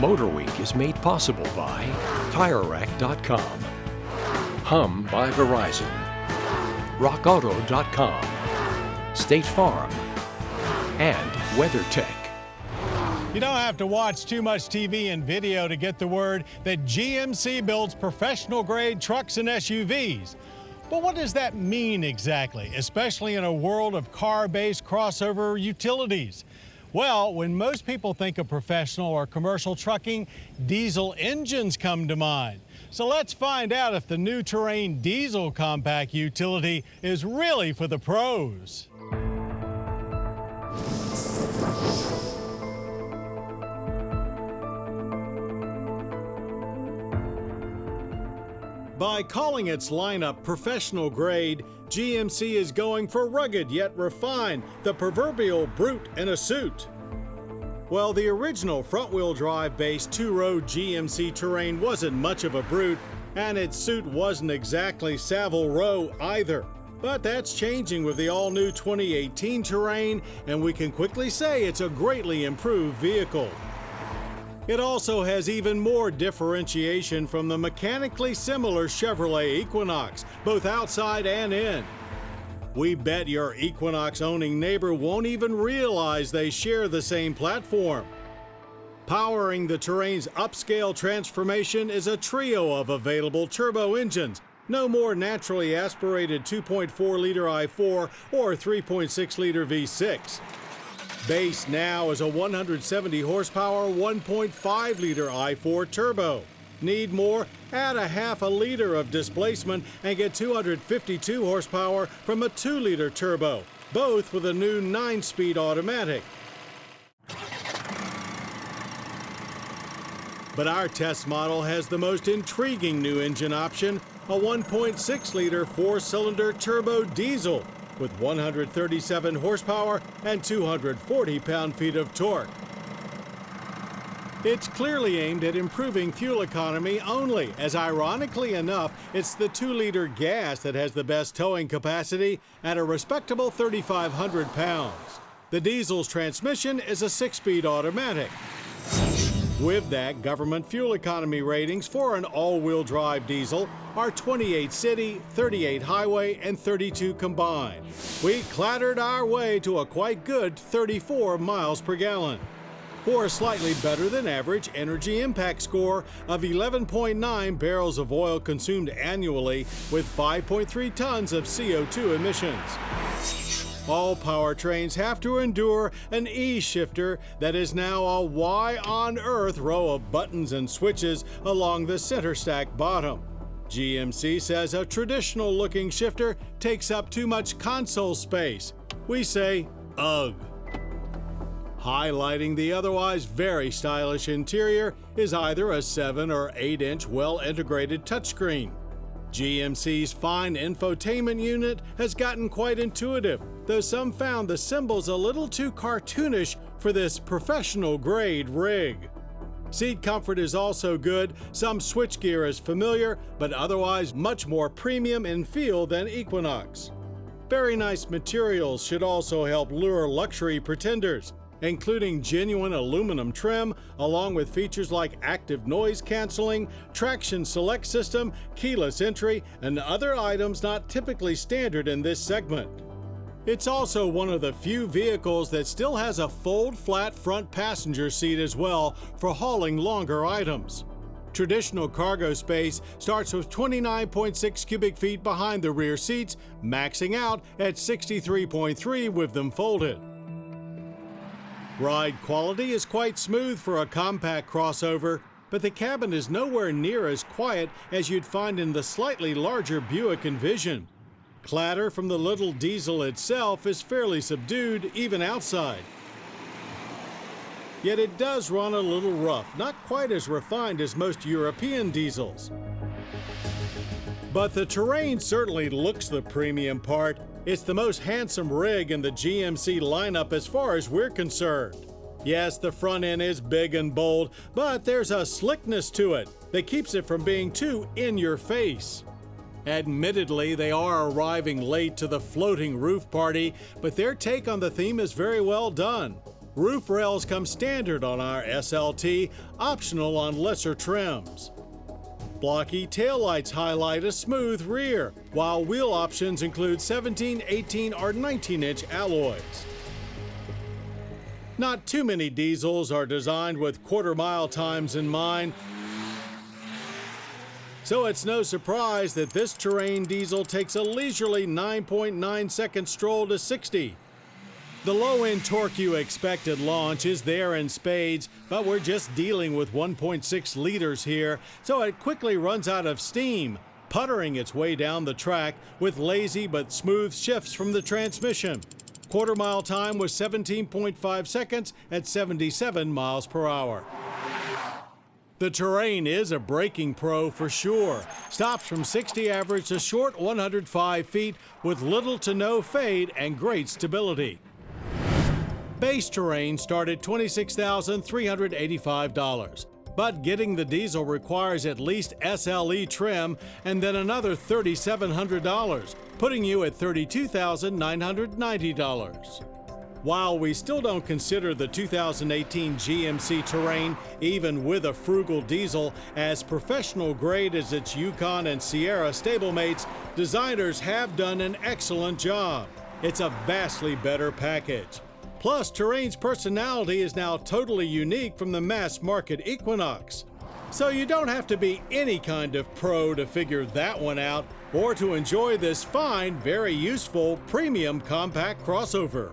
MotorWeek is made possible by TireRack.com, Hum by Verizon, RockAuto.com, State Farm, and WeatherTech. You don't have to watch too much TV and video to get the word that GMC builds professional-grade trucks and SUVs. But what does that mean exactly, especially in a world of car-based crossover utilities? Well, when most people think of professional or commercial trucking, diesel engines come to mind. So let's find out if the new Terrain diesel compact utility is really for the pros. By calling its lineup professional grade, GMC is going for rugged yet refined, the proverbial brute in a suit. Well, the original front-wheel drive-based two-row GMC Terrain wasn't much of a brute, and its suit wasn't exactly Savile Row either. But that's changing with the all-new 2018 Terrain, and we can quickly say it's a greatly improved vehicle. It also has even more differentiation from the mechanically similar Chevrolet Equinox, both outside and in. We bet your Equinox-owning neighbor won't even realize they share the same platform. Powering the Terrain's upscale transformation is a trio of available turbo engines, no more naturally aspirated 2.4-liter i4 or 3.6-liter V6. Base now is a 170 horsepower 1.5-liter i4 turbo. Need more? Add a half a liter of displacement and get 252 horsepower from a 2-liter turbo, both with a new 9-speed automatic. But our test model has the most intriguing new engine option, a 1.6-liter 4-cylinder turbo diesel with 137 horsepower and 240 pound-feet of torque. It's clearly aimed at improving fuel economy only, as ironically enough, it's the 2-liter gas that has the best towing capacity at a respectable 3,500 pounds. The diesel's transmission is a 6-speed automatic. With that, government fuel economy ratings for an all-wheel drive diesel are 28 city, 38 highway, and 32 combined. We clattered our way to a quite good 34 miles per gallon. For a slightly better than average energy impact score of 11.9 barrels of oil consumed annually with 5.3 tons of CO2 emissions. All powertrains have to endure an E-shifter that is now a why-on-earth row of buttons and switches along the center stack bottom. GMC says a traditional-looking shifter takes up too much console space. We say, ugh. Highlighting the otherwise very stylish interior is either a 7 or 8-inch well-integrated touchscreen. GMC's fine infotainment unit has gotten quite intuitive, though some found the symbols a little too cartoonish for this professional-grade rig. Seat comfort is also good, some switchgear is familiar, but otherwise much more premium in feel than Equinox. Very nice materials should also help lure luxury pretenders, including genuine aluminum trim, along with features like active noise canceling, traction select system, keyless entry, and other items not typically standard in this segment. It's also one of the few vehicles that still has a fold-flat front passenger seat as well for hauling longer items. Traditional cargo space starts with 29.6 cubic feet behind the rear seats, maxing out at 63.3 with them folded. Ride quality is quite smooth for a compact crossover, but the cabin is nowhere near as quiet as you'd find in the slightly larger Buick Envision. Clatter from the little diesel itself is fairly subdued, even outside. Yet it does run a little rough, not quite as refined as most European diesels. But the Terrain certainly looks the premium part. It's the most handsome rig in the GMC lineup as far as we're concerned. Yes, the front end is big and bold, but there's a slickness to it that keeps it from being too in your face. Admittedly, they are arriving late to the floating roof party, but their take on the theme is very well done. Roof rails come standard on our SLT, optional on lesser trims. Blocky taillights highlight a smooth rear, while wheel options include 17, 18, or 19-inch alloys. Not too many diesels are designed with quarter-mile times in mind, so it's no surprise that this Terrain diesel takes a leisurely 9.9-second stroll to 60. The low-end torque you expect at launch is there in spades, but we're just dealing with 1.6 liters here, so it quickly runs out of steam, puttering its way down the track with lazy but smooth shifts from the transmission. Quarter-mile time was 17.5 seconds at 77 miles per hour. The Terrain is a braking pro for sure. Stops from 60 average a short 105 feet with little to no fade and great stability. Base Terrain start at $26,385, but getting the diesel requires at least SLE trim and then another $3,700, putting you at $32,990. While we still don't consider the 2018 GMC Terrain, even with a frugal diesel, as professional grade as its Yukon and Sierra stablemates, designers have done an excellent job. It's a vastly better package. Plus, Terrain's personality is now totally unique from the mass-market Equinox. So you don't have to be any kind of pro to figure that one out or to enjoy this fine, very useful, premium compact crossover.